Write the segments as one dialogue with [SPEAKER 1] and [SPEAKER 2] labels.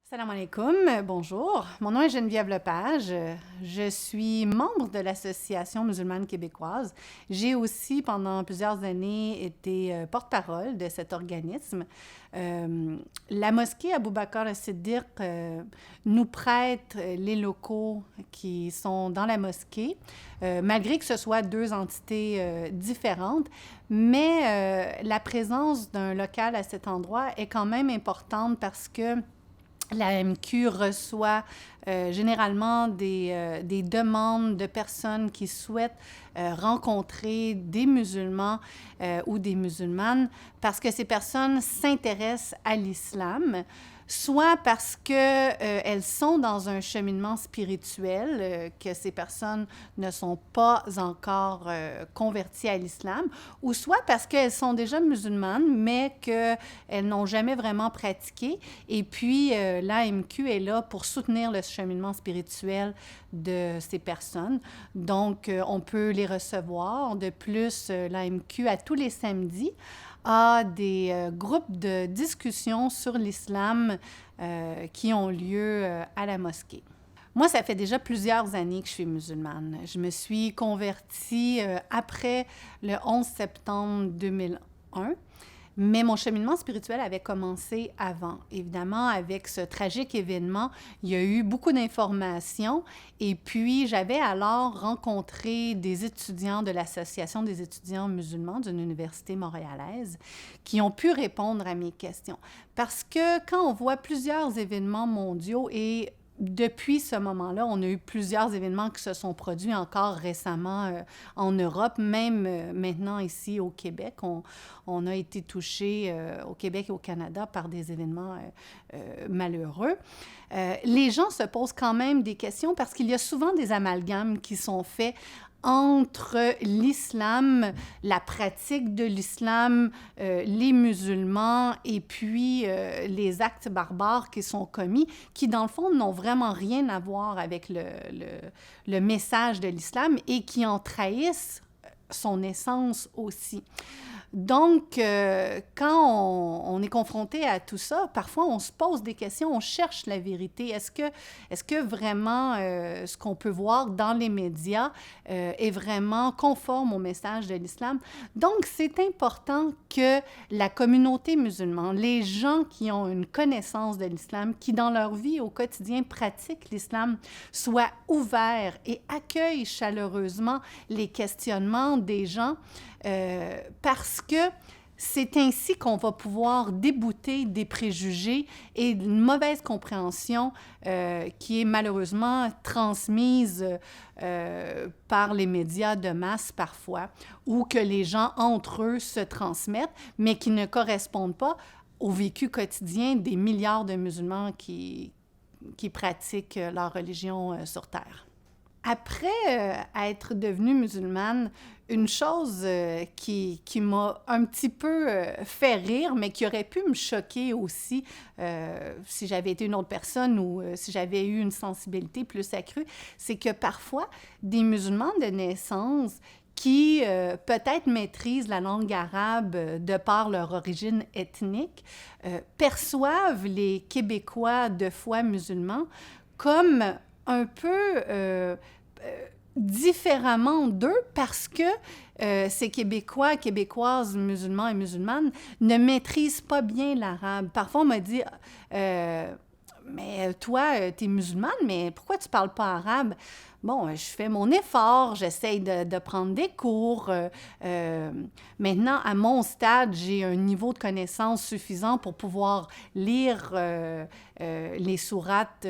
[SPEAKER 1] Salam alaikum, bonjour. Mon nom est Geneviève Lepage. Je suis membre de l'Association musulmane québécoise. J'ai aussi, pendant plusieurs années, été porte-parole de cet organisme. La mosquée Abou Bakr as-Siddiq nous prête les locaux qui sont dans la mosquée, malgré que ce soit deux entités différentes, mais la présence d'un local à cet endroit est quand même importante parce que la MQ reçoit généralement des demandes de personnes qui souhaitent rencontrer des musulmans ou des musulmanes parce que ces personnes s'intéressent à l'islam, soit parce qu'elles sont dans un cheminement spirituel, que ces personnes ne sont pas encore converties à l'islam, ou soit parce qu'elles sont déjà musulmanes, mais qu'elles n'ont jamais vraiment pratiqué. Et puis, l'AMQ est là pour soutenir le cheminement spirituel de ces personnes. Donc, on peut les recevoir. De plus, l'AMQ, à tous les samedis, a des groupes de discussion sur l'islam qui ont lieu à la mosquée. Moi, ça fait déjà plusieurs années que je suis musulmane. Je me suis convertie après le 11 septembre 2001. Mais mon cheminement spirituel avait commencé avant. Évidemment, avec ce tragique événement, il y a eu beaucoup d'informations et puis j'avais alors rencontré des étudiants de l'Association des étudiants musulmans d'une université montréalaise qui ont pu répondre à mes questions. Parce que quand on voit plusieurs événements mondiaux et depuis ce moment-là, on a eu plusieurs événements qui se sont produits encore récemment en Europe, même maintenant ici au Québec. On a été touché au Québec et au Canada par des événements malheureux. Les gens se posent quand même des questions parce qu'il y a souvent des amalgames qui sont faits entre l'islam, la pratique de l'islam, les musulmans et puis les actes barbares qui sont commis, qui dans le fond n'ont vraiment rien à voir avec le message de l'islam et qui en trahissent son essence aussi. Donc, quand on est confronté à tout ça, parfois on se pose des questions, on cherche la vérité. Est-ce que vraiment ce qu'on peut voir dans les médias est vraiment conforme au message de l'islam? Donc, c'est important que la communauté musulmane, les gens qui ont une connaissance de l'islam, qui dans leur vie au quotidien pratiquent l'islam, soient ouverts et accueillent chaleureusement les questionnements des gens parce que c'est ainsi qu'on va pouvoir débouter des préjugés et d'une mauvaise compréhension qui est malheureusement transmise par les médias de masse parfois, ou que les gens entre eux se transmettent, mais qui ne correspondent pas au vécu quotidien des milliards de musulmans qui pratiquent leur religion sur Terre. Après être devenue musulmane, une chose qui m'a un petit peu fait rire, mais qui aurait pu me choquer aussi si j'avais été une autre personne ou si j'avais eu une sensibilité plus accrue, c'est que parfois, des musulmans de naissance qui peut-être maîtrisent la langue arabe de par leur origine ethnique, perçoivent les Québécois de foi musulmans comme un peu différemment d'eux parce que ces Québécois, Québécoises, musulmans et musulmanes ne maîtrisent pas bien l'arabe. Parfois, on m'a dit mais toi, tu es musulmane, mais pourquoi tu parles pas arabe? Bon, je fais mon effort, j'essaye de prendre des cours. Maintenant, à mon stade, j'ai un niveau de connaissance suffisant pour pouvoir lire les sourates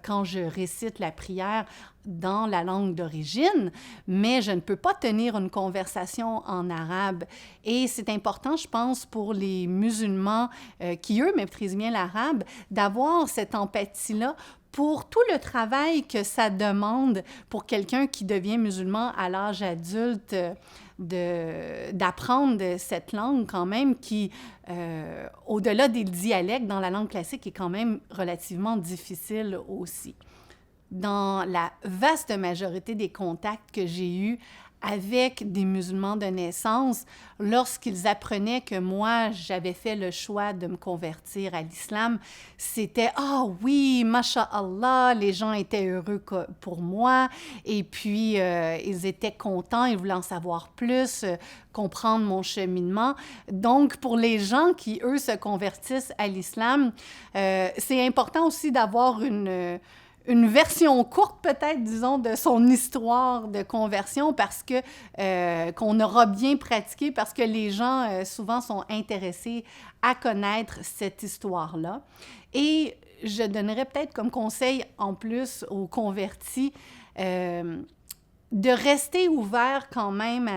[SPEAKER 1] quand je récite la prière dans la langue d'origine, mais je ne peux pas tenir une conversation en arabe. Et c'est important, je pense, pour les musulmans qui, eux, maîtrisent bien l'arabe, d'avoir cette empathie-là pour tout le travail que ça demande pour quelqu'un qui devient musulman à l'âge adulte, d'apprendre cette langue quand même qui, au-delà des dialectes dans la langue classique, est quand même relativement difficile aussi. Dans la vaste majorité des contacts que j'ai eus avec des musulmans de naissance, lorsqu'ils apprenaient que moi, j'avais fait le choix de me convertir à l'islam, c'était « Ah oui, masha'Allah », les gens étaient heureux pour moi, et puis ils étaient contents, ils voulaient en savoir plus, comprendre mon cheminement. Donc, pour les gens qui, eux, se convertissent à l'islam, c'est important aussi d'avoir une version courte, peut-être, disons, de son histoire de conversion parce que qu'on aura bien pratiqué, parce que les gens, souvent, sont intéressés à connaître cette histoire-là. Et je donnerais peut-être comme conseil, en plus, aux convertis, de rester ouvert quand même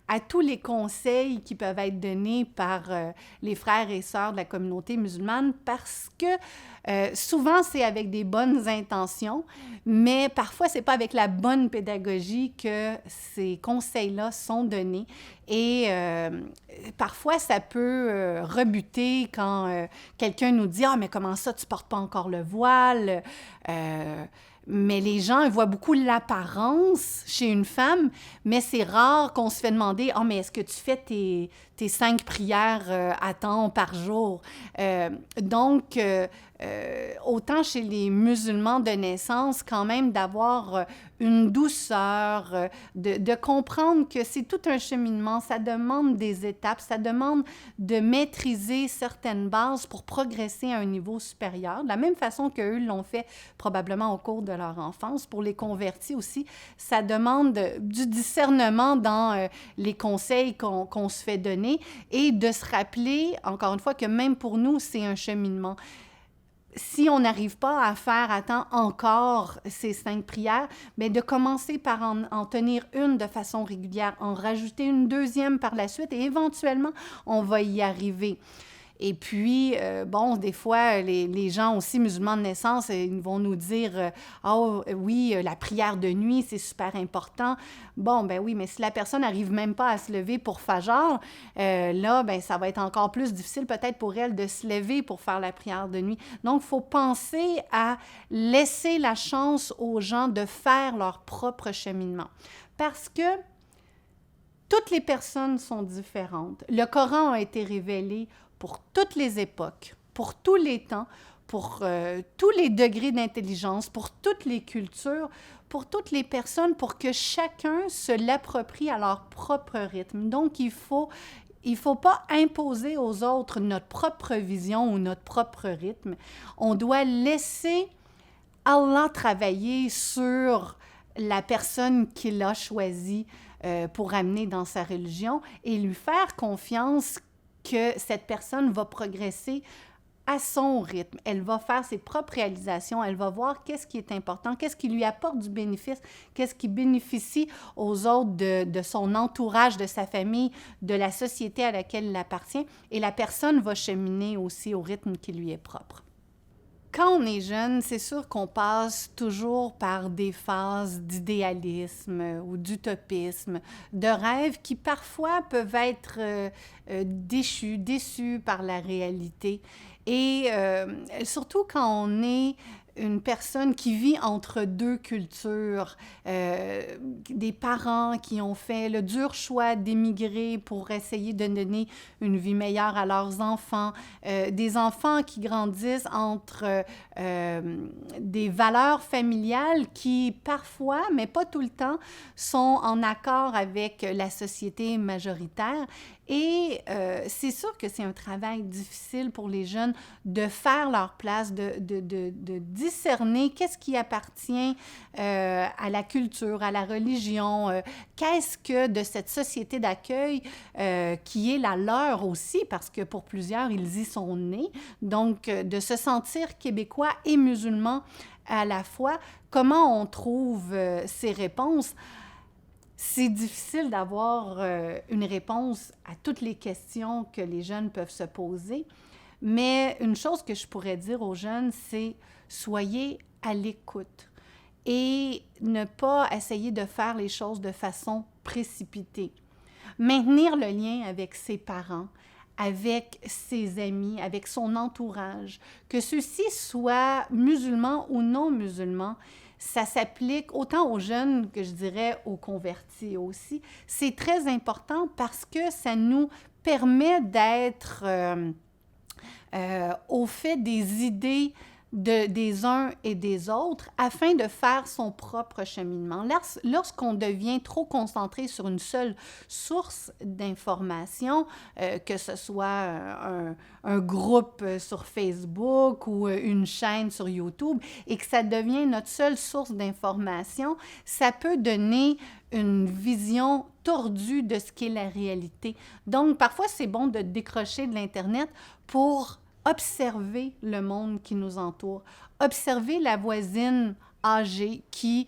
[SPEAKER 1] à tous les conseils qui peuvent être donnés par les frères et sœurs de la communauté musulmane parce que souvent c'est avec des bonnes intentions, mais parfois c'est pas avec la bonne pédagogie que ces conseils-là sont donnés et parfois ça peut rebuter quand quelqu'un nous dit « Ah, mais comment ça, tu portes pas encore le voile? » Mais les gens, ils voient beaucoup l'apparence chez une femme, mais c'est rare qu'on se fait demander « Ah, mais est-ce que tu fais tes 5 prières à temps par jour? » Donc, autant chez les musulmans de naissance, quand même d'avoir une douceur, de comprendre que c'est tout un cheminement, ça demande des étapes, ça demande de maîtriser certaines bases pour progresser à un niveau supérieur, de la même façon qu'eux l'ont fait probablement au cours de leur enfance. Pour les convertis aussi, ça demande du discernement dans les conseils qu'on se fait donner et de se rappeler, encore une fois, que même pour nous, c'est un cheminement. Si on n'arrive pas à faire à temps encore ces 5 prières, bien de commencer par en tenir une de façon régulière, en rajouter une deuxième par la suite et éventuellement, on va y arriver. Et puis, bon, des fois, les gens aussi musulmans de naissance, ils vont nous dire « Oh oui, la prière de nuit, c'est super important. » Bon, ben oui, mais si la personne n'arrive même pas à se lever pour Fajr, là, ben ça va être encore plus difficile peut-être pour elle de se lever pour faire la prière de nuit. Donc, il faut penser à laisser la chance aux gens de faire leur propre cheminement. Parce que toutes les personnes sont différentes. Le Coran a été révélé pour toutes les époques, pour tous les temps, pour tous les degrés d'intelligence, pour toutes les cultures, pour toutes les personnes, pour que chacun se l'approprie à leur propre rythme. Donc, il faut pas imposer aux autres notre propre vision ou notre propre rythme. On doit laisser Allah travailler sur la personne qu'il a choisie pour amener dans sa religion et lui faire confiance que cette personne va progresser à son rythme. Elle va faire ses propres réalisations, elle va voir qu'est-ce qui est important, qu'est-ce qui lui apporte du bénéfice, qu'est-ce qui bénéficie aux autres de son entourage, de sa famille, de la société à laquelle il appartient. Et la personne va cheminer aussi au rythme qui lui est propre. Quand on est jeune, c'est sûr qu'on passe toujours par des phases d'idéalisme ou d'utopisme, de rêves qui parfois peuvent être déçus par la réalité. Et surtout quand on est une personne qui vit entre deux cultures, des parents qui ont fait le dur choix d'émigrer pour essayer de donner une vie meilleure à leurs enfants, des enfants qui grandissent entre des valeurs familiales qui parfois, mais pas tout le temps, sont en accord avec la société majoritaire. Et c'est sûr que c'est un travail difficile pour les jeunes de faire leur place, de discerner qu'est-ce qui appartient à la culture, à la religion, qu'est-ce que de cette société d'accueil qui est la leur aussi, parce que pour plusieurs, ils y sont nés. Donc, de se sentir québécois et musulman à la fois, comment on trouve ces réponses? C'est difficile d'avoir une réponse à toutes les questions que les jeunes peuvent se poser, mais une chose que je pourrais dire aux jeunes, c'est soyez à l'écoute et ne pas essayer de faire les choses de façon précipitée. Maintenir le lien avec ses parents, avec ses amis, avec son entourage, que ceux-ci soient musulmans ou non musulmans, ça s'applique autant aux jeunes que je dirais aux convertis aussi. C'est très important parce que ça nous permet d'être au fait des idées des uns et des autres afin de faire son propre cheminement. Lorsqu'on devient trop concentré sur une seule source d'information, que ce soit un groupe sur Facebook ou une chaîne sur YouTube, et que ça devient notre seule source d'information, ça peut donner une vision tordue de ce qu'est la réalité. Donc, parfois, c'est bon de décrocher de l'Internet pour observer le monde qui nous entoure, observer la voisine âgée qui,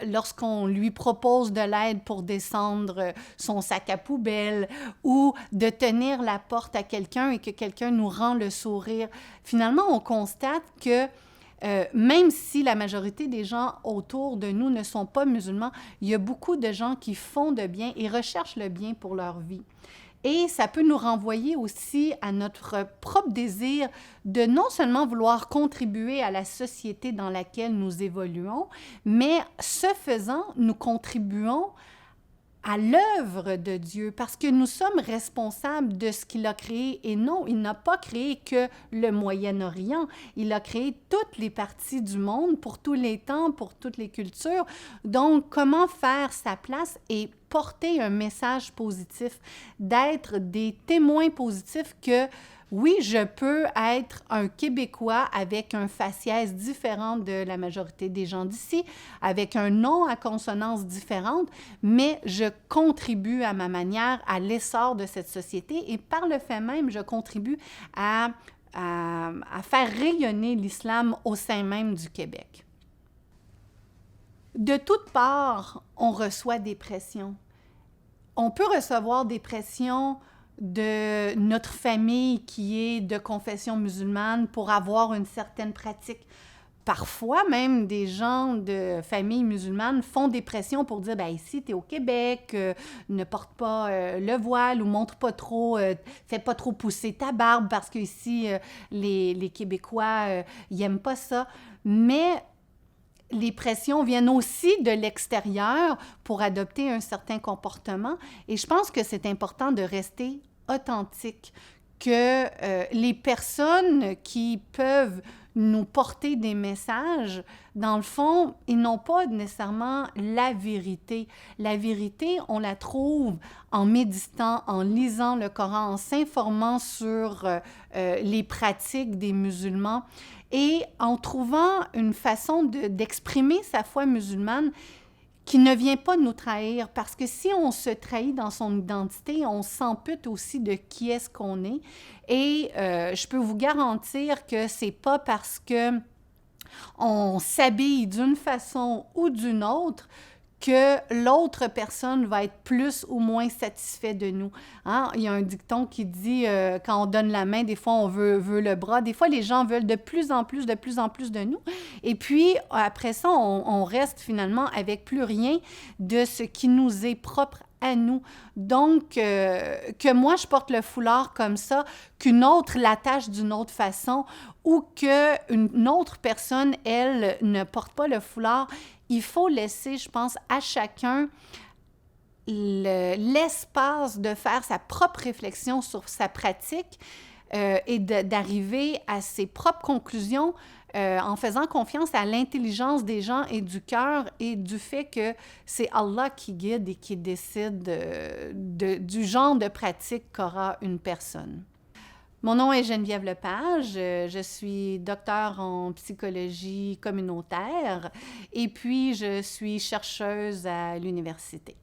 [SPEAKER 1] lorsqu'on lui propose de l'aide pour descendre son sac à poubelle ou de tenir la porte à quelqu'un et que quelqu'un nous rend le sourire, finalement, on constate que même si la majorité des gens autour de nous ne sont pas musulmans, il y a beaucoup de gens qui font de bien et recherchent le bien pour leur vie. Et ça peut nous renvoyer aussi à notre propre désir de non seulement vouloir contribuer à la société dans laquelle nous évoluons, mais ce faisant, nous contribuons à l'œuvre de Dieu, parce que nous sommes responsables de ce qu'il a créé. Et non, il n'a pas créé que le Moyen-Orient, il a créé toutes les parties du monde, pour tous les temps, pour toutes les cultures. Donc, comment faire sa place et porter un message positif, d'être des témoins positifs que oui, je peux être un Québécois avec un faciès différent de la majorité des gens d'ici, avec un nom à consonance différente, mais je contribue à ma manière à l'essor de cette société et par le fait même, je contribue à faire rayonner l'islam au sein même du Québec. De toutes parts, on reçoit des pressions. On peut recevoir des pressions de notre famille qui est de confession musulmane pour avoir une certaine pratique. Parfois, même des gens de famille musulmane font des pressions pour dire, ben ici, tu es au Québec, ne porte pas le voile ou montre pas trop, fais pas trop pousser ta barbe parce qu'ici, les Québécois, ils n'aiment pas ça. Mais les pressions viennent aussi de l'extérieur pour adopter un certain comportement. Et je pense que c'est important de rester authentique, que les personnes qui peuvent nous porter des messages, dans le fond, ils n'ont pas nécessairement la vérité. La vérité, on la trouve en méditant, en lisant le Coran, en s'informant sur les pratiques des musulmans et en trouvant une façon d'exprimer sa foi musulmane qui ne vient pas nous trahir, parce que si on se trahit dans son identité, on s'ampute aussi de qui est-ce qu'on est. Et je peux vous garantir que c'est pas parce que on s'habille d'une façon ou d'une autre que l'autre personne va être plus ou moins satisfait de nous. Hein? Il y a un dicton qui dit quand on donne la main, des fois on veut le bras. Des fois, les gens veulent de plus en plus de nous. Et puis, après ça, on reste finalement avec plus rien de ce qui nous est propre à nous. Donc, que moi, je porte le foulard comme ça, qu'une autre l'attache d'une autre façon ou qu'une autre personne, elle, ne porte pas le foulard, il faut laisser, je pense, à chacun l'espace de faire sa propre réflexion sur sa pratique et d'arriver à ses propres conclusions en faisant confiance à l'intelligence des gens et du cœur et du fait que c'est Allah qui guide et qui décide du genre de pratique qu'aura une personne. Mon nom est Geneviève Lepage, je suis docteure en psychologie communautaire et puis je suis chercheuse à l'université.